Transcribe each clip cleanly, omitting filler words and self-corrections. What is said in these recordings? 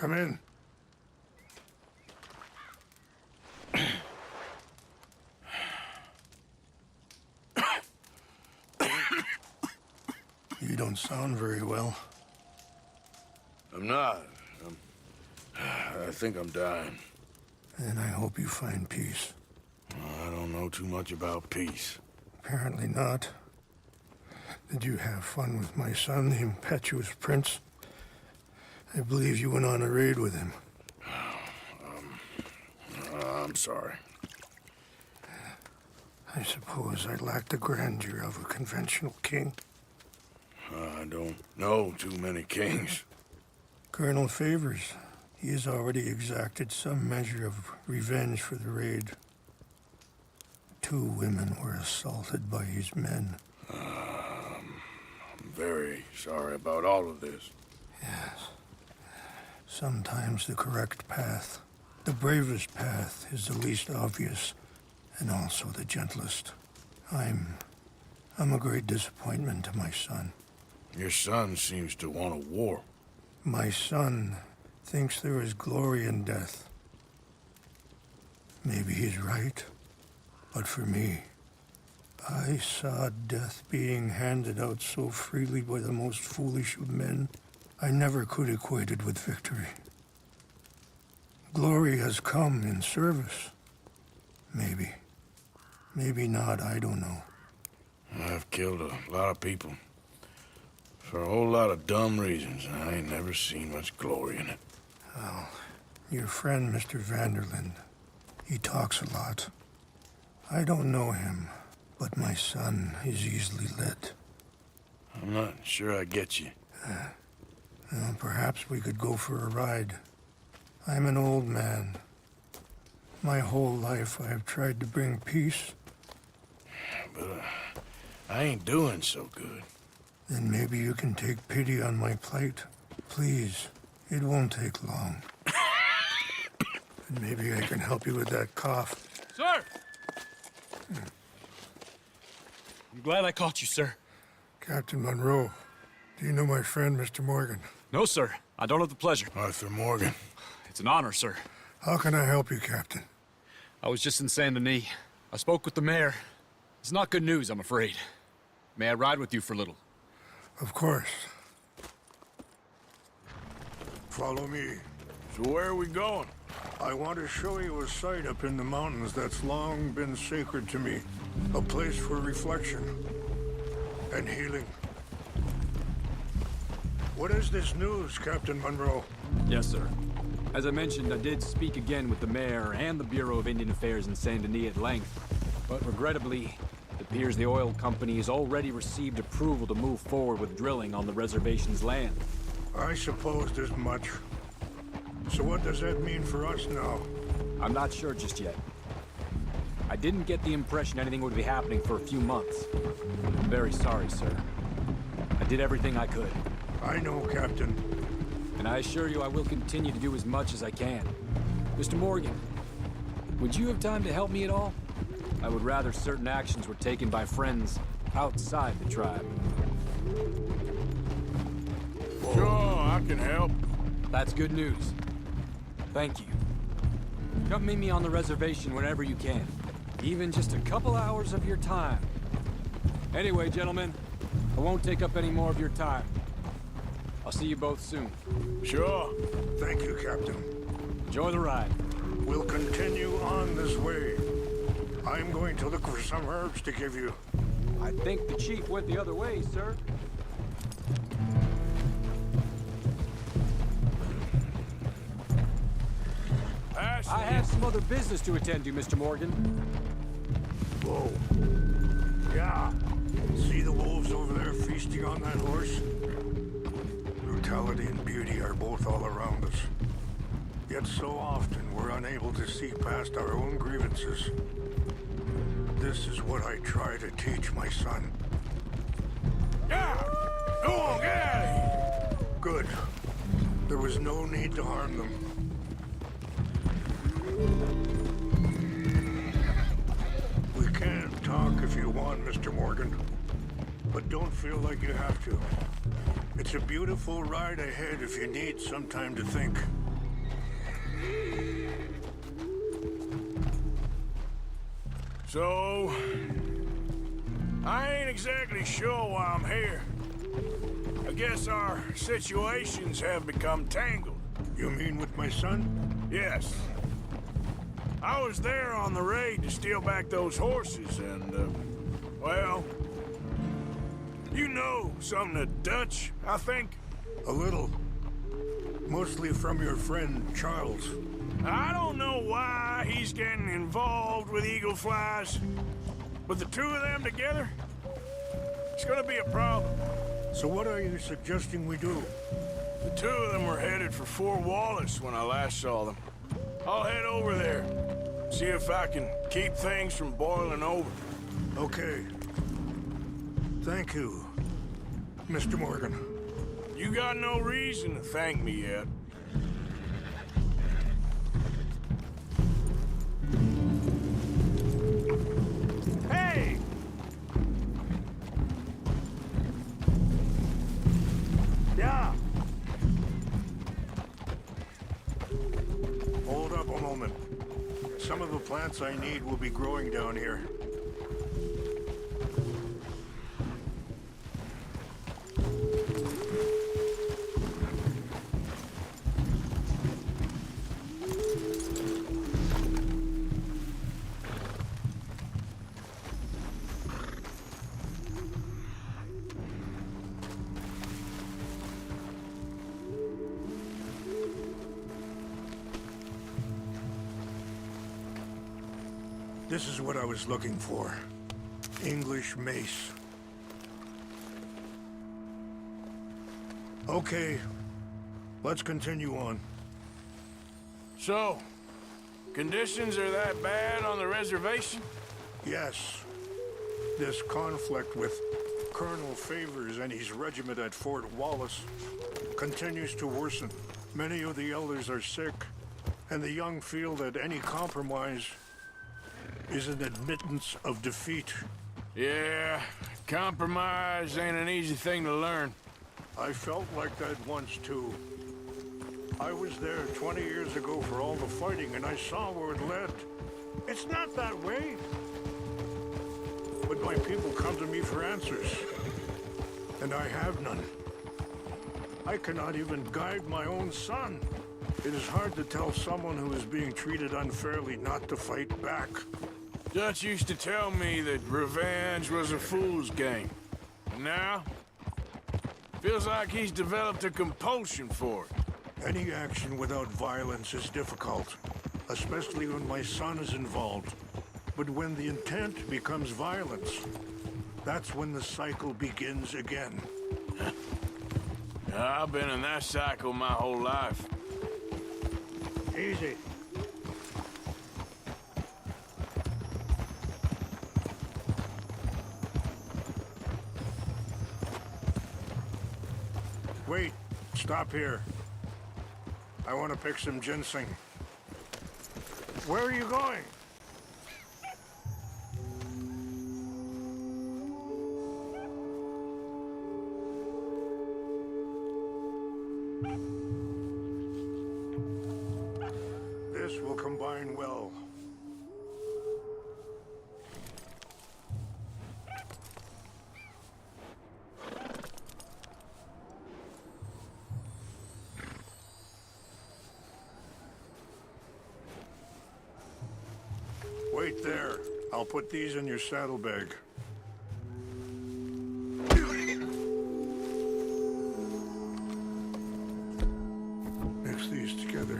Come in. You don't sound very well. I'm not. I think I'm dying. And I hope you find peace. I don't know too much about peace. Apparently not. Did you have fun with my son, the impetuous prince? I believe you went on a raid with him. I'm sorry. I suppose I lack the grandeur of a conventional king. I don't know too many kings. Colonel Favors, he has already exacted some measure of revenge for the raid. 2 women were assaulted by his men. I'm very sorry about all of this. Yes. Sometimes the correct path, the bravest path, is the least obvious, and also the gentlest. I'm a great disappointment to my son. Your son seems to want a war. My son thinks there is glory in death. Maybe he's right, but for me, I saw death being handed out so freely by the most foolish of men, I never could equate it with victory. Glory has come in service. Maybe. Maybe not, I don't know. I've killed a lot of people. For a whole lot of dumb reasons, and I ain't never seen much glory in it. Well, your friend, Mr. Vanderland, he talks a lot. I don't know him, but my son is easily led. I'm not sure I get you. Well, perhaps we could go for a ride. I'm an old man. My whole life I have tried to bring peace. But I ain't doing so good. Then maybe you can take pity on my plight. Please, it won't take long. And maybe I can help you with that cough. Sir! I'm glad I caught you, sir. Captain Monroe, do you know my friend, Mr. Morgan? No, sir. I don't have the pleasure. Arthur Morgan. It's an honor, sir. How can I help you, Captain? I was just in Saint Denis. I spoke with the mayor. It's not good news, I'm afraid. May I ride with you for a little? Of course. Follow me. So where are we going? I want to show you a site up in the mountains that's long been sacred to me. A place for reflection and healing. What is this news, Captain Monroe? Yes, sir. As I mentioned, I did speak again with the mayor and the Bureau of Indian Affairs in Saint Denis at length. But regrettably, it appears the oil company has already received approval to move forward with drilling on the reservation's land. I supposed as much. So what does that mean for us now? I'm not sure just yet. I didn't get the impression anything would be happening for a few months. I'm very sorry, sir. I did everything I could. I know, Captain. And I assure you I will continue to do as much as I can. Mr. Morgan, would you have time to help me at all? I would rather certain actions were taken by friends outside the tribe. Sure, I can help. That's good news. Thank you. Come meet me on the reservation whenever you can. Even just a couple hours of your time. Anyway, gentlemen, I won't take up any more of your time. I'll see you both soon. Sure. Thank you, Captain. Enjoy the ride. We'll continue on this way. I'm going to look for some herbs to give you. I think the chief went the other way, sir. I have some other business to attend to, Mr. Morgan. Whoa. Yeah. See the wolves over there feasting on that horse? Brutality and beauty are both all around us. Yet so often we're unable to see past our own grievances. This is what I try to teach my son. Yeah! Go on, get out of here! Good. There was no need to harm them. We can talk if you want, Mr. Morgan. But don't feel like you have to. It's a beautiful ride ahead if you need some time to think. So, I ain't exactly sure why I'm here. I guess our situations have become tangled. You mean with my son? Yes. I was there on the raid to steal back those horses, and, well, you know something of Dutch, I think? A little. Mostly from your friend, Charles. I don't know why he's getting involved with eagle flies, but the two of them together, it's gonna be a problem. So what are you suggesting we do? The two of them were headed for Fort Wallace when I last saw them. I'll head over there, see if I can keep things from boiling over. Okay. Thank you, Mr. Morgan. You got no reason to thank me yet. Hey! Yeah. Hold up a moment. Some of the plants I need will be growing down here. This is what I was looking for. English mace. Okay, let's continue on. So, conditions are that bad on the reservation? Yes, this conflict with Colonel Favors and his regiment at Fort Wallace continues to worsen. Many of the elders are sick, and the young feel that any compromise is an admittance of defeat. Yeah, compromise ain't an easy thing to learn. I felt like that once, too. I was there 20 years ago for all the fighting, and I saw where it led. It's not that way. But my people come to me for answers, and I have none. I cannot even guide my own son. It is hard to tell someone who is being treated unfairly not to fight back. Dutch used to tell me that revenge was a fool's game. And now, feels like he's developed a compulsion for it. Any action without violence is difficult, especially when my son is involved. But when the intent becomes violence, that's when the cycle begins again. I've been in that cycle my whole life. Easy. Wait, stop here. I want to pick some ginseng. Where are you going? This will combine well. Wait there. I'll put these in your saddlebag. Mix these together.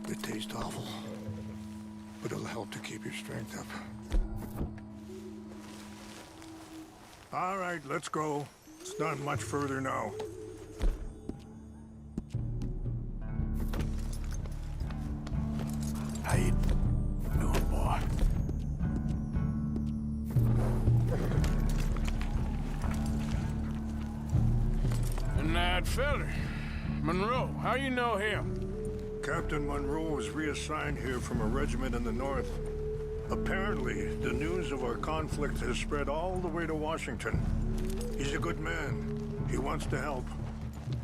It tastes awful, but it'll help to keep your strength up. All right, let's go. It's not much further now. How you doing, boy? And that feller, Monroe, how you know him? Captain Monroe was reassigned here from a regiment in the north. Apparently, the news of our conflict has spread all the way to Washington. He's a good man. He wants to help.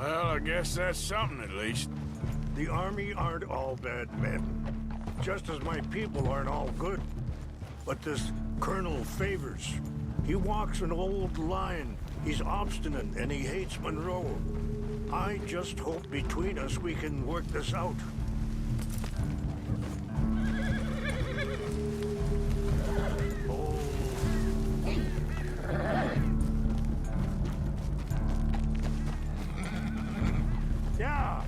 Well, I guess that's something at least. The army aren't all bad men, just as my people aren't all good. But this Colonel Favors, he walks an old line. He's obstinate and he hates Monroe. I just hope between us we can work this out. Yeah.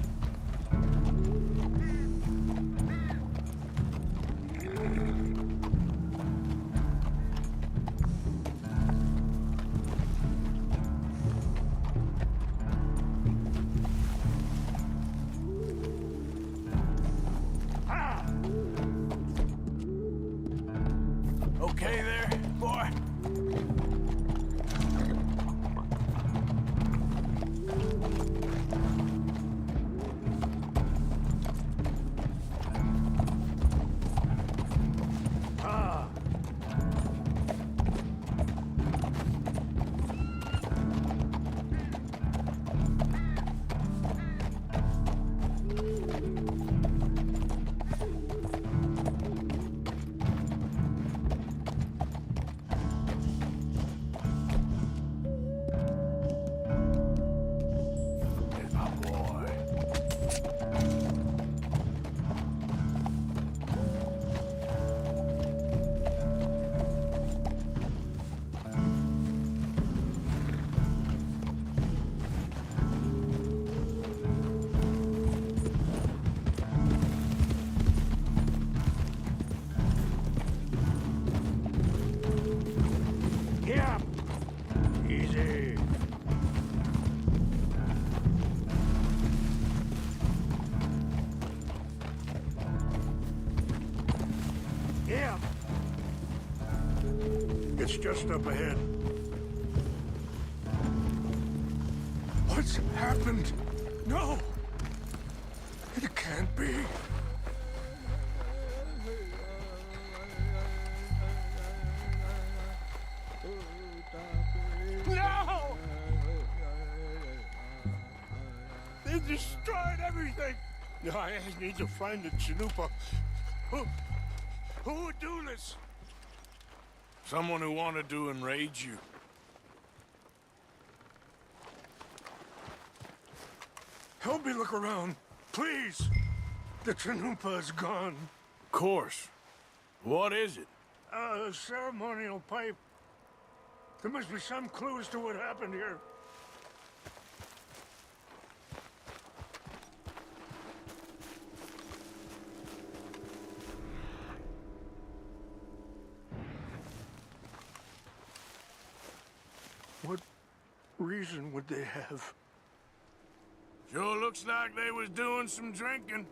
Okay there, boy? Yeah. Easy. Yeah. It's just up ahead. What's happened? No! It can't be. No! They destroyed everything! I need to find the Chanupa. Who would do this? Someone who wanted to enrage you. Help me look around, please. The Chanupa is gone. Of course. What is it? A ceremonial pipe. There must be some clues to what happened here. What reason would they have? Sure looks like they was doing some drinking.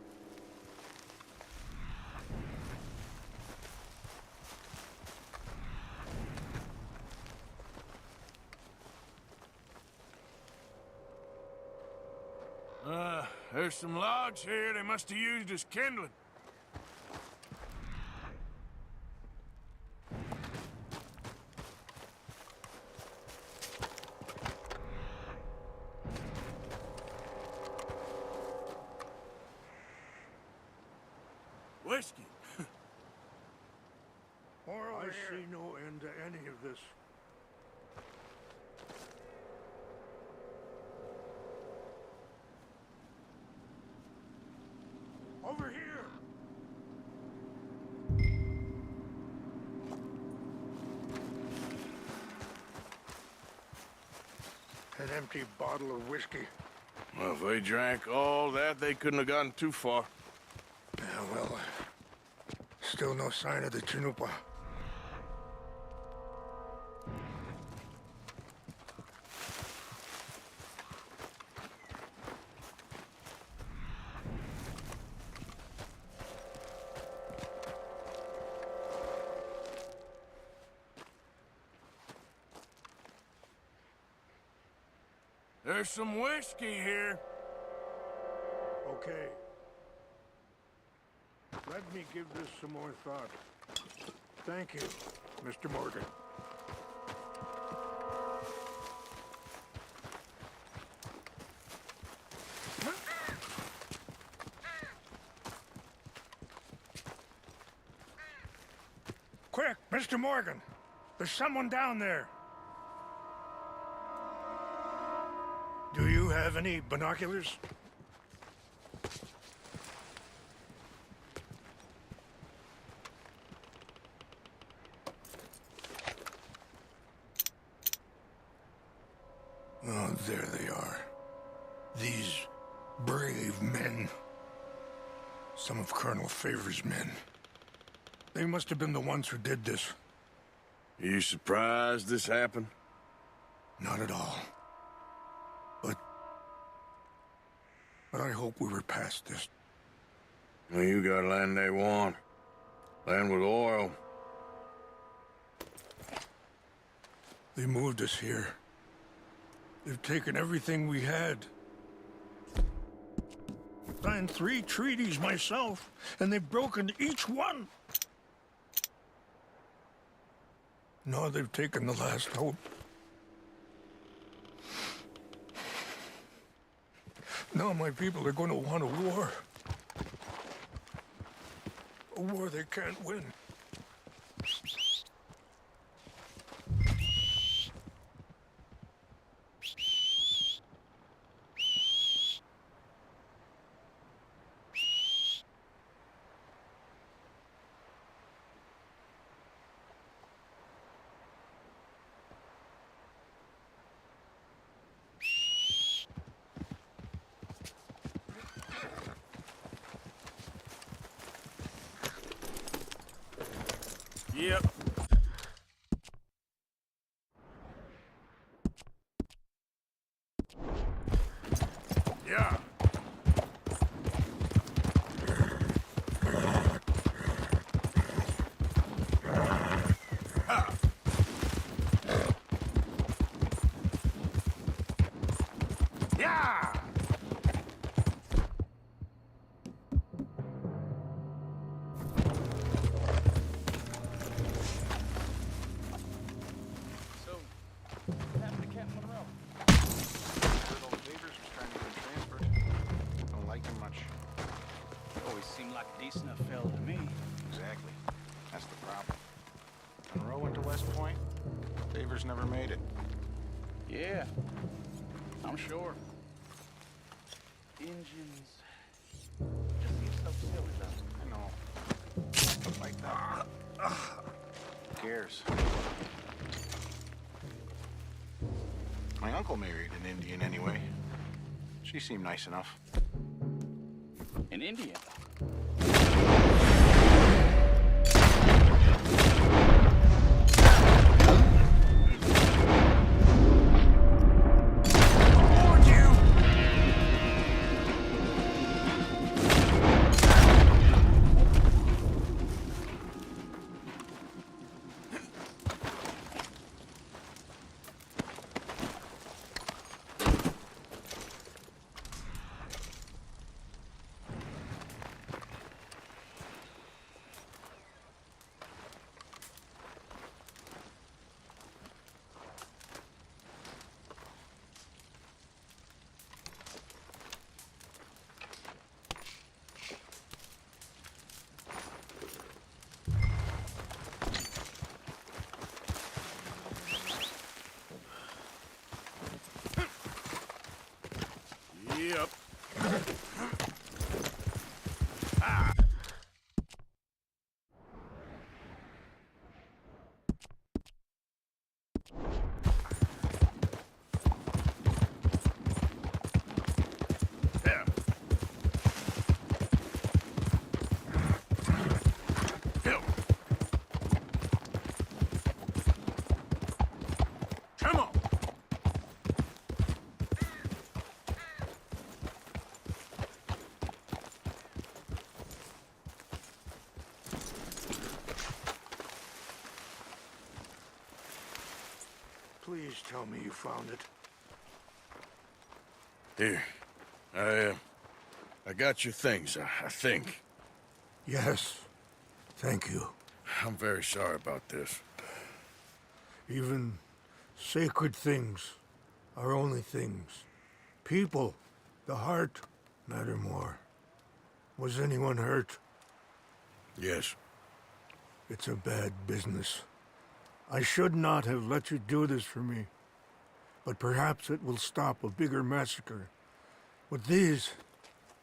There's some logs here they must have used as kindling. Whiskey. I see no end to any of this. Over here! An empty bottle of whiskey. Well, if they drank all that, they couldn't have gotten too far. Yeah, well, still no sign of the Chanupa. There's some whiskey here. Okay. Let me give this some more thought. Thank you, Mr. Morgan. Quick, Mr. Morgan. There's someone down there. Do you have any binoculars? Oh, there they are. These brave men. Some of Colonel Favor's men. They must have been the ones who did this. You surprised this happened? Not at all. But I hope we were past this. Well, you got land they want. Land with oil. They moved us here. They've taken everything we had. Signed 3 treaties myself, and they've broken each one. Now they've taken the last hope. Now my people are going to want a war. A war they can't win. Yep. Yeah. Yeah. Seemed like a decent enough fella to me. Exactly. That's the problem. Monroe went to West Point. Beaver's never made it. Yeah, I'm sure. Engines. Just seems so silly, though. I know. Stuff like that. Who cares? My uncle married an Indian anyway. She seemed nice enough. An Indian. Yep. Yeah. Hill. Come on. Please tell me you found it. Here. I got your things, I think. Yes. Thank you. I'm very sorry about this. Even sacred things are only things. People, the heart, matter more. Was anyone hurt? Yes. It's a bad business. I should not have let you do this for me. But perhaps it will stop a bigger massacre. With these,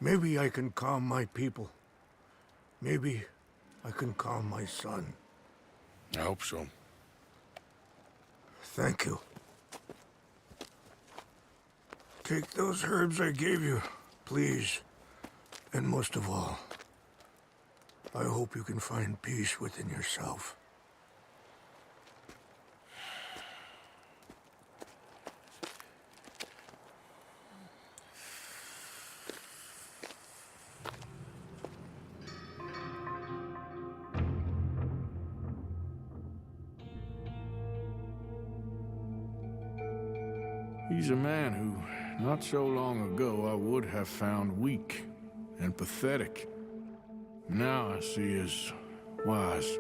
maybe I can calm my people. Maybe I can calm my son. I hope so. Thank you. Take those herbs I gave you, please. And most of all, I hope you can find peace within yourself. He's a man who, not so long ago, I would have found weak and pathetic. Now I see as wise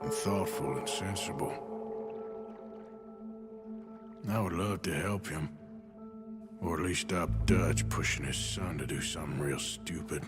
and thoughtful and sensible. I would love to help him, or at least stop Dutch pushing his son to do something real stupid.